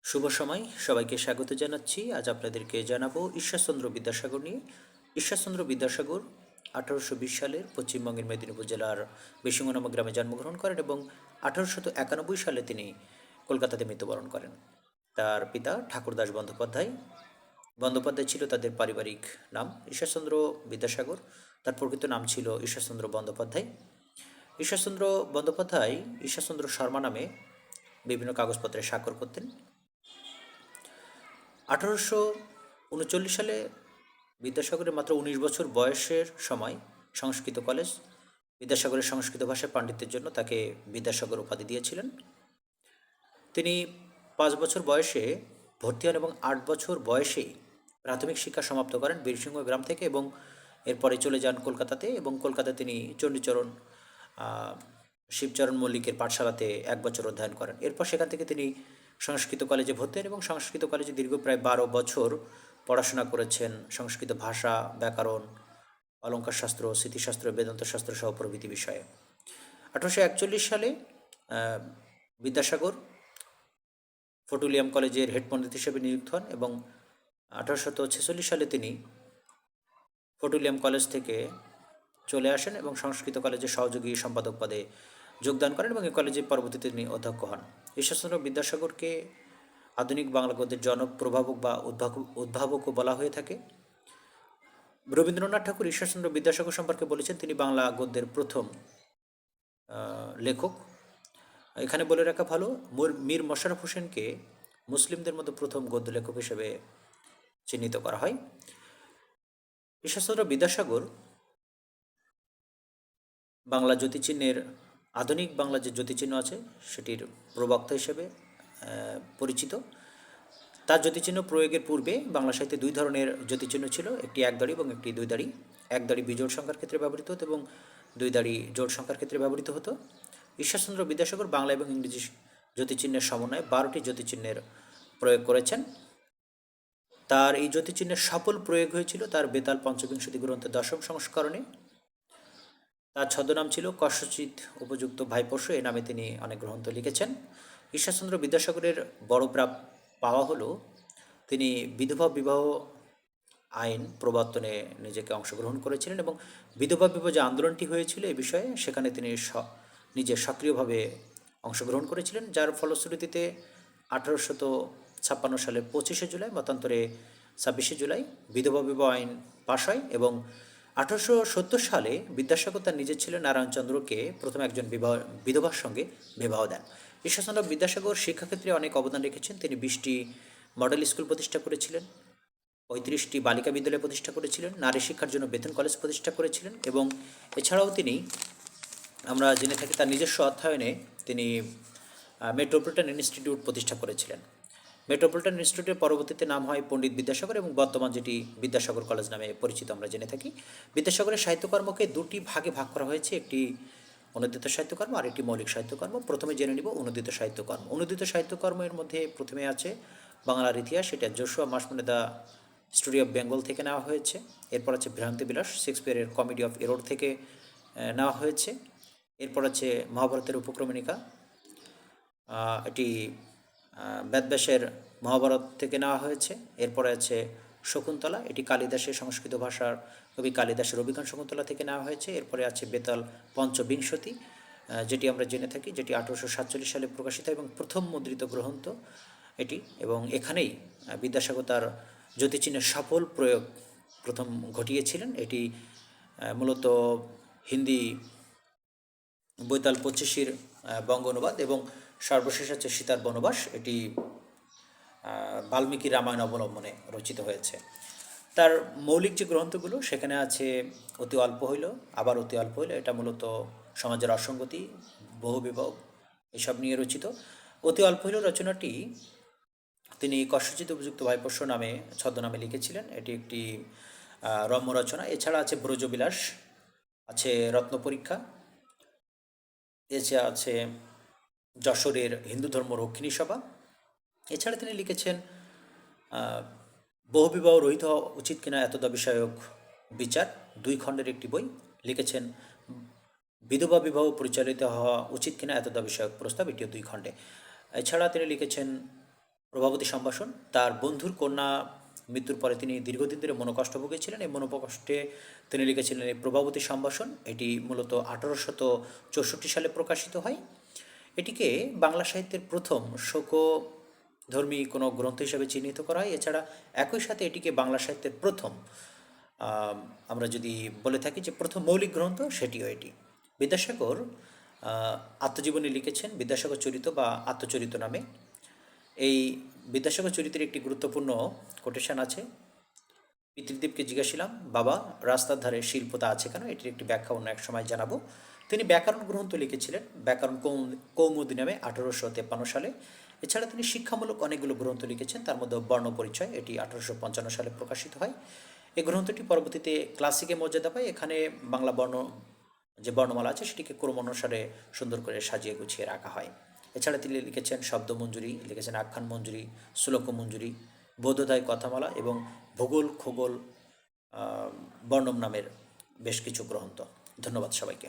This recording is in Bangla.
শুভ সময় সবাইকে স্বাগত জানাচ্ছি। আজ আপনাদেরকে জানাবো ঈশ্বরচন্দ্র বিদ্যাসাগর নিয়ে। ঈশ্বরচন্দ্র বিদ্যাসাগর 1820 সালের পশ্চিমবঙ্গের মেদিনীপুর জেলার বিসিংহ নামক গ্রামে জন্মগ্রহণ করেন এবং 1891 সালে তিনি কলকাতাতে মৃত্যুবরণ করেন। তার পিতা ঠাকুরদাস বন্দ্যোপাধ্যায় বন্দ্যোপাধ্যায় ছিল তাদের পারিবারিক নাম। ঈশ্বরচন্দ্র বিদ্যাসাগর তার প্রকৃত নাম ছিল ঈশ্বরচন্দ্র বন্দ্যোপাধ্যায়। ঈশ্বরচন্দ্র বন্দ্যোপাধ্যায় ঈশ্বরচন্দ্র শর্মা নামে বিভিন্ন কাগজপত্রে স্বাক্ষর করতেন। 1839 সালে বিদ্যাসাগরের মাত্র 19 বছর বয়সের সময় সংস্কৃত কলেজ বিদ্যাসাগরের সংস্কৃত ভাষায় পাণ্ডিত্যের জন্য তাকে বিদ্যাসাগর উপাধি দিয়েছিলেন। তিনি 5 বছর বয়সে ভর্তি হন এবং 8 বছর বয়সেই প্রাথমিক শিক্ষা সমাপ্ত করেন বীরসিংহ গ্রাম থেকে এবং এরপরে চলে যান কলকাতাতে এবং কলকাতায় তিনি চণ্ডীচরণ শিবচরণ মল্লিকের পাঠশালাতে 1 বছর অধ্যয়ন করেন। এরপর সেখান থেকে তিনি সংস্কৃত কলেজে ভর্তি হন এবং সংস্কৃত কলেজে দীর্ঘ প্রায় 12 বছর পড়াশোনা করেছেন সংস্কৃত ভাষা, ব্যাকরণ, অলঙ্কার শাস্ত্র, স্মৃতিশাস্ত্র, বেদান্ত শাস্ত্র সহ প্রভৃতি বিষয়ে। 1841 সালে বিদ্যাসাগর ফটুলিয়াম কলেজের হেড পণ্ডিত হিসেবে নিযুক্ত হন এবং 1846 সালে তিনি ফটুলিয়াম কলেজ থেকে চলে আসেন এবং সংস্কৃত কলেজের সহযোগী সম্পাদক পদে যোগদান করেন এবং এই কলেজে পরবর্তীতে তিনি অধ্যক্ষ হন। ঈশ্বরচন্দ্র বিদ্যাসাগরকে আধুনিক বাংলা গদ্যের জনক, প্রভাবক বা উদ্ভাবকও বলা হয়ে থাকে। রবীন্দ্রনাথ ঠাকুর ঈশ্বরচন্দ্র বিদ্যাসাগর সম্পর্কে বলেছেন তিনি বাংলা গদ্যের প্রথম লেখক। এখানে বলে রাখা ভালো, মীর মশাররফ হোসেনকে মুসলিমদের মধ্যে প্রথম গদ্য লেখক হিসেবে চিহ্নিত করা হয়। ঈশ্বরচন্দ্র বিদ্যাসাগর বাংলা জ্যোতিচিহ্নের আধুনিক বাংলা যে জ্যোতিচিহ্ন আছে সেটির প্রবক্তা হিসেবে পরিচিত। তার জ্যোতিচিহ্ন প্রয়োগের পূর্বে বাংলা সাহিত্যে 2 ধরনের জ্যোতিচিহ্ন ছিল, একটি একদাড়ি এবং একটি 2 দাড়ি। একদাড়ি বিজোড় সংখ্যার ক্ষেত্রে ব্যবহৃত হতো এবং 2 দাড়ি জোড় সংখ্যার ক্ষেত্রে ব্যবহৃত হতো। ঈশ্বরচন্দ্র বিদ্যাসাগর বাংলা এবং ইংরেজি জ্যোতিচিহ্নের সমন্বয়ে 12টি জ্যোতিচিহ্নের প্রয়োগ করেছেন। তার এই জ্যোতিচিহ্নের সফল প্রয়োগ হয়েছিল তার বেতাল পঞ্চবিংশতি গ্রন্থের 10ম সংস্করণে। তার ছদ্মনাম ছিল কস্যচিৎ উপযুক্ত ভাইপোষ্য, এ নামে তিনি অনেক গ্রন্থ লিখেছেন। ঈশ্বরচন্দ্র বিদ্যাসাগরের বড় পাওয়া হলো তিনি বিধবা বিবাহ আইন প্রবর্তনে নিজেকে অংশগ্রহণ করেছিলেন এবং বিধবা বিবাহ যে আন্দোলনটি হয়েছিল এই বিষয়ে সেখানে তিনি নিজে সক্রিয়ভাবে অংশগ্রহণ করেছিলেন, যার ফলশ্রুতিতে 1856 সালের 25শে জুলাই, মতান্তরে 26শে জুলাই বিধবা বিবাহ আইন পাশ হয় এবং 1870 সালে বিদ্যাসাগর তার নিজের ছেলে নারায়ণচন্দ্রকে প্রথম একজন বিধবার সঙ্গে বিবাহ দেন। ঈশ্বরচন্দ্র বিদ্যাসাগর শিক্ষাক্ষেত্রে অনেক অবদান রেখেছেন। তিনি 20টি মডেল স্কুল প্রতিষ্ঠা করেছিলেন, 35টি বালিকা বিদ্যালয় প্রতিষ্ঠা করেছিলেন, নারী শিক্ষার জন্য বেতন কলেজ প্রতিষ্ঠা করেছিলেন এবং এছাড়াও তিনি, আমরা জেনে থাকি, তার নিজস্ব অর্থায়নে তিনি মেট্রোপলিটন ইনস্টিটিউট প্রতিষ্ঠা করেছিলেন। মেট্রোপলিটন ইনস্টিটিউটের পরবর্তীতে নাম হয় পণ্ডিত বিদ্যাসাগর এবং বর্তমান যেটি বিদ্যাসাগর কলেজ নামে পরিচিত আমরা জেনে থাকি। বিদ্যাসাগরের সাহিত্যকর্মকে 2টি ভাগে ভাগ করা হয়েছে, একটি অনুদিত সাহিত্যকর্ম আর একটি মৌলিক সাহিত্যকর্ম। প্রথমে জেনে নিব অনুদিত সাহিত্যকর্ম। অনুদিত সাহিত্যকর্মের মধ্যে প্রথমে আছে বাংলার ইতিহাস, এটা Joshua Marshman the story of Bengal থেকে নেওয়া হয়েছে। এরপর আছে ভ্রান্তিবিলাস, শেক্সপিয়ারের কমেডি অফ এরর থেকে নেওয়া হয়েছে। এরপর আছে মহাভারতের উপক্রমণিকা, এটি বেদব্যাসের মহাভারত থেকে নেওয়া হয়েছে। এরপরে আছে শকুন্তলা, এটি কালিদাসের সংস্কৃত ভাষার কবি কালিদাসের অভিজ্ঞান শকুন্তলা থেকে নেওয়া হয়েছে। এরপরে আছে বেতাল পঞ্চবিংশতি, যেটি আমরা জেনে থাকি, যেটি 1847 সালে প্রকাশিত এবং প্রথম মুদ্রিত গ্রন্থ এটি, এবং এখানেই বিদ্যাসাগর তার জ্যোতিচিহ্নের সফল প্রয়োগ প্রথম ঘটিয়েছিলেন। এটি মূলত হিন্দি বৈতাল 25-র বঙ্গ অনুবাদ এবং সর্বশেষ আছে সীতার বনবাস, এটি বাল্মীকি রামায়ণ অবলম্বনে রচিত হয়েছে। তার মৌলিক যে গ্রন্থগুলো সেখানে আছে অতি অল্প হইল, আবার অতি অল্প হইল, এটা মূলত সমাজের অসঙ্গতি, বহুবিবাহ এসব নিয়ে রচিত। অতি অল্প হইল রচনাটি তিনি কস্যচিৎ উপযুক্ত ভাইপোষ্য নামে ছদ্মনামে লিখেছিলেন, এটি একটি রম্য রচনা। এছাড়া আছে ব্রজবিলাস, আছে রত্নপরীক্ষা, এছাড়া আছে যশোরের হিন্দু ধর্ম রক্ষিণী সভা। এছাড়া তিনি লিখেছেন বহুবিবাহ রহিত হওয়া উচিত কিনা এতদা বিষয়ক বিচার, 2 খণ্ডের একটি বই। লিখেছেন বিধবা বিবাহ পরিচালিত হওয়া উচিত কিনা এতদা বিষয়ক প্রস্তাব, এটিও 2 খণ্ডে। এছাড়া তিনি লিখেছেন প্রভাবতী সম্ভাষণ। তার বন্ধুর কন্যা মৃত্যুর পরে তিনি দীর্ঘদিন ধরে মনোকষ্ট ভুগেছিলেন। এই মনোকষ্টে তিনি লিখেছিলেন এই প্রভাবতী সম্ভাষণ। এটি মূলত 1864 সালে প্রকাশিত হয়। এটিকে বাংলা সাহিত্যের প্রথম শোকধর্মী কোনো গ্রন্থ হিসেবে চিহ্নিত করা হয়। এছাড়া একই সাথে এটিকে বাংলা সাহিত্যের প্রথম, আমরা যদি বলে থাকি যে প্রথম মৌলিক গ্রন্থ, সেটিও এটি। বিদ্যাসাগর আত্মজীবনী লিখেছেন বিদ্যাসাগর চরিত বা আত্মচরিত নামে। এই বিদ্যাসাগর চরিত্রের একটি গুরুত্বপূর্ণ কোটেশন আছে। পিতৃদেবকে জিজ্ঞাসিলাম, বাবা রাস্তার ধারে শিল্পতা আছে কেন? এটির একটি ব্যাখ্যা অন্য এক সময় জানাবো। তিনি ব্যাকরণ গ্রন্থ লিখেছিলেন ব্যাকরণ কৌমুদী নামে 1853 সালে। এছাড়া তিনি শিক্ষামূলক অনেকগুলো গ্রন্থ লিখেছেন, তার মধ্যে বর্ণ পরিচয়, এটি 1855 সালে প্রকাশিত হয়। এই গ্রন্থটি পরবর্তীতে ক্লাসিকে মর্যাদা পায়। এখানে বাংলা বর্ণ যে বর্ণমালা আছে সেটিকে ক্রম অনুসারে সুন্দর করে সাজিয়ে গুছিয়ে রাখা হয়। এছাড়া তিনি লিখেছেন শব্দমঞ্জুরি, লিখেছেন আখ্যান মঞ্জুরি, শ্লোক মঞ্জুরি, বোধোদয় কথামালা এবং ভূগোল খগোল বর্ণম নামের বেশ কিছু গ্রন্থ। ধন্যবাদ সবাইকে।